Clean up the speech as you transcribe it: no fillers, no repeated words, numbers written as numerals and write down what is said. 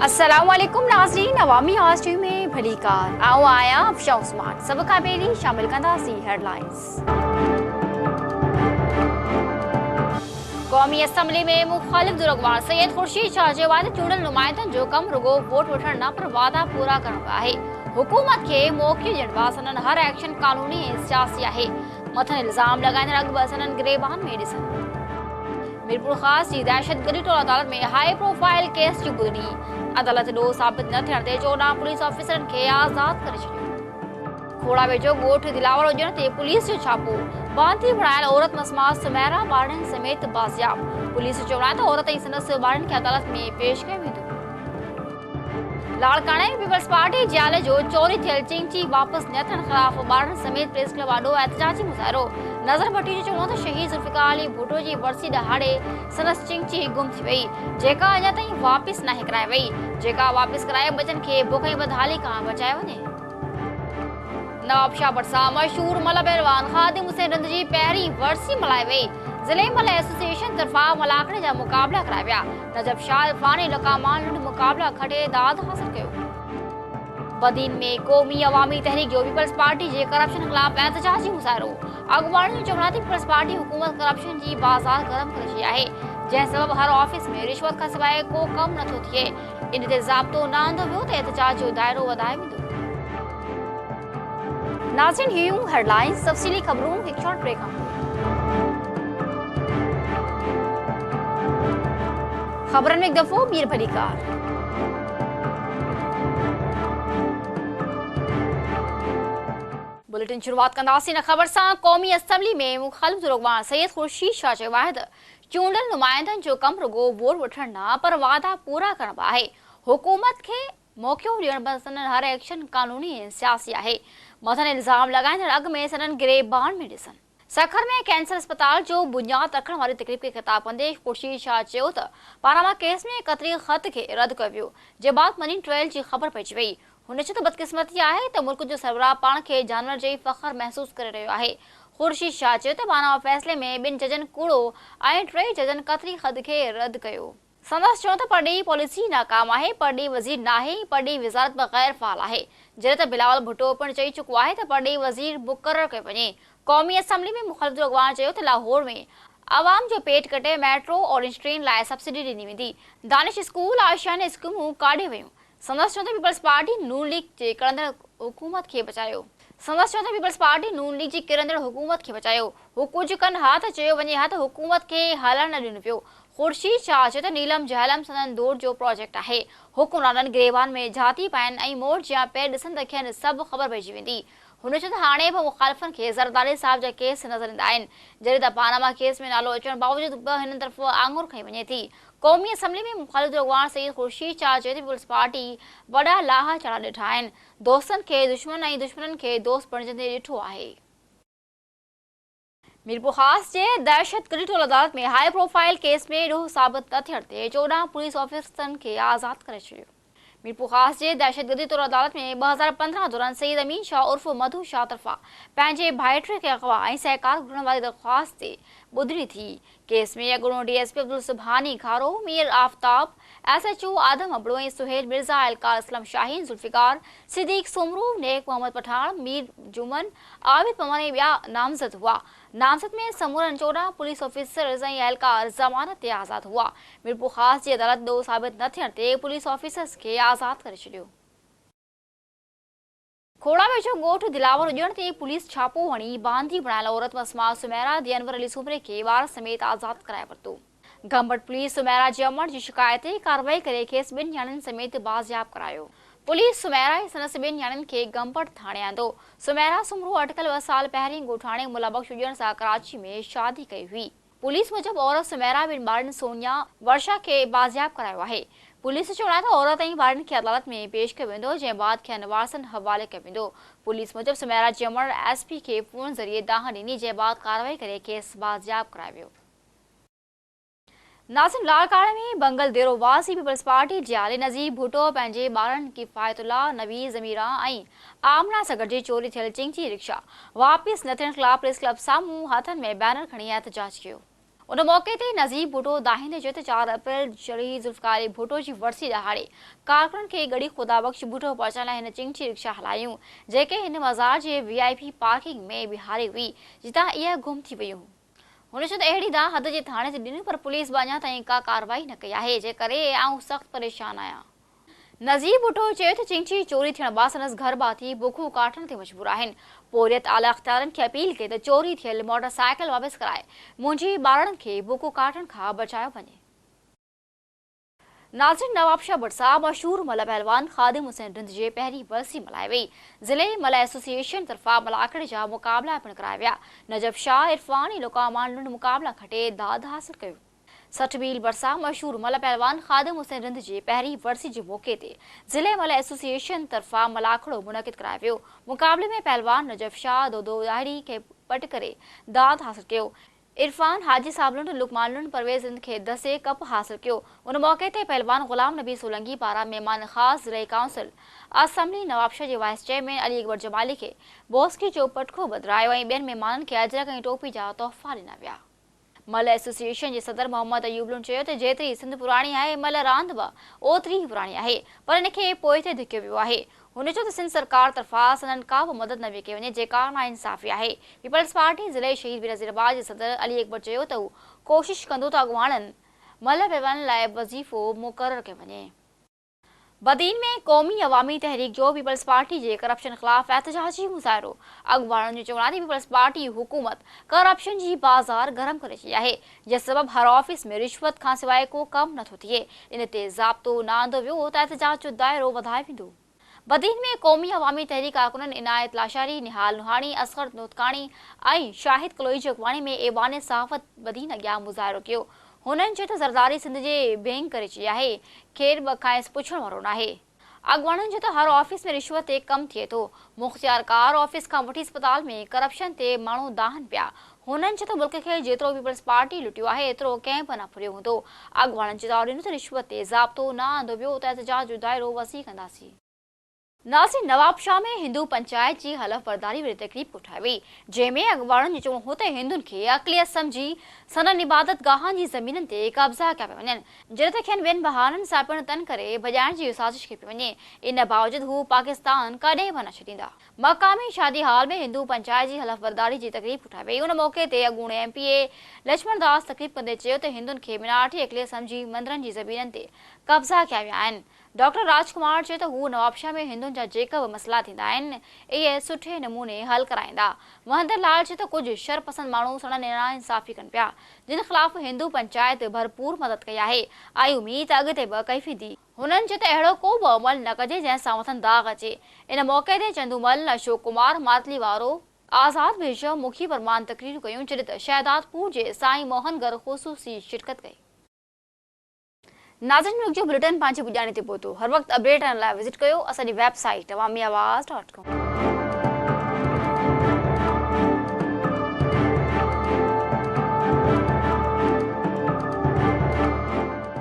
अस्सलामुअलैकुम नाज़रीन, अवामी आवाज़ टीवी में भली कार आओ आया अफशा उस्मान सब का बेली शामिल कंदासी हेडलाइंस। कौमी असम्बली में मुखालिफ दुरगवार सैयद खुर्शीद शाह चयो चूंडल नुमाइंदनि जो कम रुगो वोट वठण न पर वादा पूरा करणो आहे। हुकूमत के मौक़िफ़ ॾियण बासननि हर एक्शन कानूनी ऐं सियासी आहे। मथन इल्ज़ाम लॻाईंदड़ अॻु बसननि गिरेबान में ॾिसनि। मीरपुर ख़ास जी दहशतगर्दी टोल अदालत में हाई प्रोफाइल केस जी ॿुधणी। अदालत ॾोह साबित न थियण ते 14 पुलिस ऑफिसरनि खे आज़ाद करे छॾियो। खोड़ा वेझो ॻोठ दिलावर हुजण ते पुलिस जो छापो। बांधी बणायल औरत मसमास सुमैरा ॿारनि समेत बाज़ियाब। पुलिस चयो आहे त औरत ऐं संदसि ॿारनि खे अदालत में पेश कयो वेंदो। लाड़काणे पीपल्स पार्टी जाल जो चोरी थियल चिंची वापस न थियण ख़िलाफ़ ॿारनि समेत प्रेस क्लब आॾो एहतजाजी मुज़ाहिरो। नज़र भट्टी जो चवणो त शहीद ज़ुल्फ़िकार अली भुट्टो जी वरसी ॾहाड़े संदसि चिंची गुम थी वई, जेका अञा ताईं वापसि नाहे कराए वई। जेका वापसि कराए बचनि खे बुख ऐं बदहाली खां बचाए वञे। नवाबशाह भरिसां मशहूर मल पहलवान ख़ादिम हुसैन रंद जी पहिरीं वरसी मल्हाई वई। ज़िले मल एसोसिएशन तरफ़ां मलाखड़े जा मुक़ाबला कराया विया। नजब शाह इरफानी लकामान लुंड मुक़ाबला खटे दाद हासिल कयो। बदीन में क़ौमी अवामी तहरीक जो पीपल्स पार्टी जे करप्शन ख़िलाफ़ एहतजाजी मुज़ाहिरो। अॻुवाणी जो चवणु आहे त पीपल्स पार्टी हुकूमत करप्शन जी बाज़ार गरम करे छॾी आहे, जंहिं सबब हर ऑफिस में रिश्वत खां सवाइ को कमु नथो थिए। इन ते ज़ाब्तो न आंदो वियो त एहतजाज जो दाइरो वधाए वेंदो। नाज़रीन, यूं हेडलाइंस, तफ़सीली ख़बरूं हिकु शॉर्ट ब्रेक खां पोइ। ख़बरनि में हिकु दफ़ो ॿीहर भली कार। बुलेटिन शुरुआत कंदासीं न ख़बर सां। क़ौमी असम्बली में मुखालिफ दुरगवार सैयद खुर्शीद शाह चयो आहे त चूंडल नुमाइंदनि जो कमु रुगो वोट वठण न पर वादा पूरा करणो आहे। हुकूमत खे मौक़िफ़ ॾियण बसननि हर एक्शन कानूनी ऐं सियासी आहे। मथन इल्ज़ाम लॻाईंदड़ अॻु में सननि गिरेबान में ॾिसनि। सखर में कैंसर अस्पताल जो बुनियाद रखण वारी तकरीब खे ख़िताब कंदे खुर्शीद शाह चयो त पानामा केस में क़तरी ख़त खे रद्द कयो वियो, जे बाद मनी ट्रायल जी ख़बर पइजी वई। हुन चयो त बदकिस्मती आहे त मुल्क जो सरबराह पाण खे जानवर जे फ़ख्र महसूस करे रहियो आहे। खुर्शीद शाह चयो त पानामा फ़ैसिले में 2 जजनि कूड़ो ऐं 3 जजनि क़तरी ख़त खे रद्द कयो। संदसि चयो त परॾेही पॉलिसी नाकाम आहे, परॾेही वज़ीर नाहे, परॾेही वज़ारत बग़ैर फ़ाल आहे। जॾहिं त बिलावल भुट्टो पिणु चई चुको आहे त परॾेही वज़ीर मुक़ररु कयो वञे। क़ौमी असम्बली में मुख़ालिफ अॻवान चयो त लाहौर में आवाम जो पेट कटे मेट्रो ऑरेंज ट्रेन लाइ सब्सिडी ॾिनी वेंदी। दानिश स्कूल आशियाने स्कीमूं काढे वयूं। संदसि चयो त पीपल्स पार्टी नून लीग जे किरंदड़ हुकूमत खे बचायो। संदसि चयो त पीपल्स पार्टी नून लीग जी किरंदड़ हुकूमत खे बचायो। हू कुझु कनि हा त चयो वञे हा त हुकूमत खे हलण न ॾिनो पियो। खुर्शीद शाह चयो त नीलम जहलम सदन दौर जो प्रोजेक्ट आहे। हुकुमराननि गिरेबान में झाती पाइनि ऐं मोट जा पैर ॾिसनि त खेनि सभु ख़बर पइजी वेंदी। हुन चयो त हाणे बि मुखालिफ़नि खे ज़रदारी साहिब जा केस नज़र ईंदा आहिनि, जॾहिं त पानामा केस में नालो अचण बावजूदि बि हिन तरफ़ आङुर खई वञे थी। क़ौमी असम्बली में मुखालिफ अॻवान सैयद खुर्शीद शाह चयो त पीपल्स पार्टी वॾा लाहा चढ़ा ॾिठा आहिनि, दोस्तनि खे दुश्मन ऐं दुश्मननि खे दोस्त बणिजंदे ॾिठो आहे। मीरपुर ख़ास जे दहशतगर्दी टोल अदालत में हाई प्रोफाइल केस में ॾोह साबित न थियण ते 14 पुलिस ऑफिसरनि खे आज़ाद करे छॾियो। मीरपुर ख़ास जे दहशतगर्दी टोल अदालत में 2015 दौरान सईद अमीन शाह उर्फ मधु शाह तरफ़ां पंहिंजे भाइटे खे अगवा ऐं सहकार घुरण वारी दरख़्वास्त ते ॿुधणी थी। केस में अॻूणो डीएसपी अब्दुल सुभानी खारो, मीर आफ़ताब, SHO आदम अबड़ो ऐं सुहेल मिर्ज़ा, एलकार असलम शाहीन, ज़ुल्फ़िकार, सिद्दीक़ सुमरू, नेक मोहम्मद पठान, मीर जुमन, आबिद पवन ऐं ॿिया नामज़द हुआ। नामज़द में समूरनि 14 पुलिस ऑफिसर्स ऐं एहलकार ज़मानत ते आज़ाद हुआ। मीरपुर ख़ास जी अदालत ॾोह साबित न थियण ते पुलिस ऑफिसर्स खे आज़ाद करे छॾियो। खोड़ा वेझो ॻोठ दिलावर हुजण ते पुलिस छापो हणी बांधी बणायल औरत मसमास सुमैरा दियनवर अली सुमरे खे ॿार समेत आज़ाद कराए वरितो। गंबट पुलिस सुमैरा जे अमण जी शिकायत ते कार्रवाई करे खेसि 2 ॼणनि समेत बाज़ियाब करायो। पुलिस सुमैरा ऐं संदसि 2 ॼणनि खे गंबट थाणे आंदो। सुमैरा सुमरू अटकल 2 साल पहिरीं ॻोठाणे मुलाबख्श हुजण सां कराची में शादी कई हुई। पुलिस मुजिब औरत सुमैरा 2 ॿारनि सोनिया, वर्षा खे बाज़ियाब करायो आहे। पुलिस चयो आहे त औरत ऐं ॿारनि खे अदालत में पेश कयो वेंदो, जंहिं बाद खेनि वारसनि हवाले कयो वेंदो। पुलिस मुजिब सुमैरा जे अमण SP खे फ़ोन ज़रिए दाह ॾिनी, जंहिं बाद कार्रवाई करे खेसि बाज़ियाब करायो वियो। नाज़रीन, लाड़काणे में बंगल देरो वासी पीपल्स पार्टी जे आले नज़ीर भुट्टो पंहिंजे ॿारनि किफ़ायतुल्ला, नवीज़, ज़मीरा ऐं आमना सां गॾिजी चोरी थियल चिंची रिक्शा वापसि न थियण ख़िलाफ़ प्रेस क्लब साम्हूं हथनि में बैनर खणी एहतजाज कयो। उन मौके ते नज़ीब भुट्टो दाहिंदे चयो त 4 अप्रैल शरीफ ज़ुल्फ़िकार अली भुट्टो जी वरसी ॾहाड़े कारकुननि खे गॾी ख़ुदाबख़्श भुट्टो पहुचण लाइ हिन चिंची रिक्शा हलायूं जेके हिन मज़ार जे VIP पार्किंग में बीहारी हुई जितां इहा गुम थी वियूं। हुन चयो त अहिड़ी दाह हद जे थाणे ते ॾिनियूं पर पुलिस बि अञा ताईं का कार्रवाई न कई आहे जे करे आऊं सख़्त परेशान आहियां। नज़ीब भुट्टो चयो त चिंची चोरी थियण बासनस घर बाती बुखू काटण ते मजबूर आहिनि। पोरियत आला अख़्तियारनि खे अपील कई त चोरी थियल मोटरसाइकिल वापसि कराए मुंहिंजी ॿारनि खे बुखू काटण खां बचायो वञे। नाज़रीन, नवाबशाह भटसा मशहूर मल पहलवान ख़ादिम हुसैन रिंद जे पहिरीं बरसी मल्हाई वई। ज़िले मल एसोसिएशन तरफ़ां मलाकड़े जा मुक़ाबला पिणु कराया विया। नजब शाह इरफान इलोकामान लुंड मुक़ाबला खटे दाद हासिल कयो। सठबील भरसा मशहूर मल पहलवान ख़ादिम हुसैन रिंद जे पहिरीं वरसी जे मौक़े ते ज़िले मल एसोसिएशन तरफ़ां मलाखड़ो मुनक़िद करायो वियो। मुक़ाबले में पहलवान नजब शाह दो दाहिड़ी खे पट करे दाद हासिल कयो। इरफान हाजी साबलुंड लुकमान लुंड परवेज़ रिंद खे दसे कप हासिल कयो। उन मौक़े ते पहलवान ग़ुलाम नबी सोलंकी पारां महिमान ख़ास ज़िले काउंसिल असम्बली नवाबशाह जे वाइस चेयरमैन अली अकबर जमाली खे बोस्की जो पटको बदिरायो ऐं ॿियनि महिमाननि खे अजरक ऐं टोपी जा तोहफ़ा ॾिना विया। मल एसोसिएशन जे सदर मोहम्मद अयूब लुंड चयो त जेतिरी सिंध पुराणी आहे मल रांदि बि ओतिरी ई पुराणी आहे पर इनखे पोइ ते धिकियो वियो आहे। हुन चयो त सिंध सरकार तरफ़ां सननि का बि मदद न कई वञे जेका नाइंसाफ़ी आहे। पीपल्स पार्टी ज़िले शहीद बेनज़ीराबाद जे सदर अली अकबर चयो त हू कोशिश कंदो त अॻुवाणनि मल पहलवाननि लाइ वज़ीफ़ो मुक़ररु कयो वञे। बदीन में क़ौमी अवामी तहरीक जो पीपल्स पार्टी जे करप्शन ख़िलाफ़ एहतजाजी मुज़ाहिरो। अॻुवाणनि जो चवणु आहे त पीपल्स पार्टी हुकूमत करप्शन जी बाज़ार गरम करे छॾी आहे। जे सबबि हर ऑफिस में रिश्वत खां सवाइ को कमु नथो थिए। इन ते ज़ाब्तो न आंदो वियो त एहतजाज जो दाइरो वधाए वेंदो। बदीन में क़ौमी अवामी तहरीक कारकुननि इनायत लाशारी, निहाल नुहाणी, असगर नोतकाणी ऐं शाहिद कलोई जी अॻुवाणी में ऐवान सहाफ़त बदीन अॻियां मुज़ाहिरो कयो। हुननि चयो त ज़रदारी सिंध जे बैंक करे छॾी आहे, केरु बि खाइसि पुछण वारो नाहे। अॻुवाणनि चयो त हर ऑफिस में रिश्वत ते कमु थिए थो। मुख़्तियार कार ऑफिस खां वठी अस्पताल में करप्शन ते माण्हू दाहनि पिया। हुननि चयो त मुल्क खे जेतिरो पीपल्स पार्टी लुटियो आहे एतिरो कंहिं बि न फुरियो हूंदो। अॻुवाणनि चेतावनी ॾिनो त रिश्वत ते ज़ाब्तो न आंदो वियो त एहतजाज जो दाइरो वसी कंदासीं। नाज़रीन, नवाबशाह में हिंदू पंचायत जी हलफ़ बरदारी वारी तक़रीब कोठाई वई जंहिंमें अॻुवाणनि जो चवणु हो त हिंदुनि खे अक़लियत सम्झी सनन इबादत गाहनि जी ज़मीननि ते कब्ज़ा कया पिया वञनि जॾहिं त खेनि ॿियनि बहाननि सां पिणु तन करे भॼाइण जी साज़िश कई पई वञे। इन बावजूदि हू पाकिस्तान कॾहिं बि न छॾींदा। मक़ामी शादी हाल में हिंदू पंचायत जी हलफ़ बरदारी जी तक़रीब कोठाई वई। उन मौक़े ते अॻूणे MPA लक्ष्मण दास तक़रीब कंदे चयो त हिंदुनि खे मिनारठी अक़लियत सम्झी मंदरनि जी ज़मीननि ते कब्ज़ा कया विया आहिनि। डॉक्टर राजकुमार चयो त हू नवाबशाह में हिंदुनि जा जेका बि मसइला थींदा आहिनि इहे सुठे नमूने हल कराईंदा। महंदर लाल चयो त कुझु शरपसंद माण्हू सणनि नाइंसाफ़ी कनि पिया जिन ख़िलाफ़ हिंदू पंचायत भरपूर मदद कई आहे ऐं उमीद अॻिते बि कई वेंदी। हुननि चयो त अहिड़ो को बि अमल न कजे जंहिंसां मथनि दाग़ अचे। इन मौक़े ते चंदूमल, अशोक कुमार, मातली वारो, आज़ाद बेशो, मुखी परमान तक़रीरूं कयूं जॾहिं त शहदादपुर जे साईं मोहनगर ख़ुसूसी शिरकत कई। नाज़रीन, मुल्क जो बुलेटिन पंहिंजे पुॼाणे ते पहुतो। हर वक़्तु अपडेट लाइ विज़िट कयो असांजी वेबसाइट awamiawaaz.com।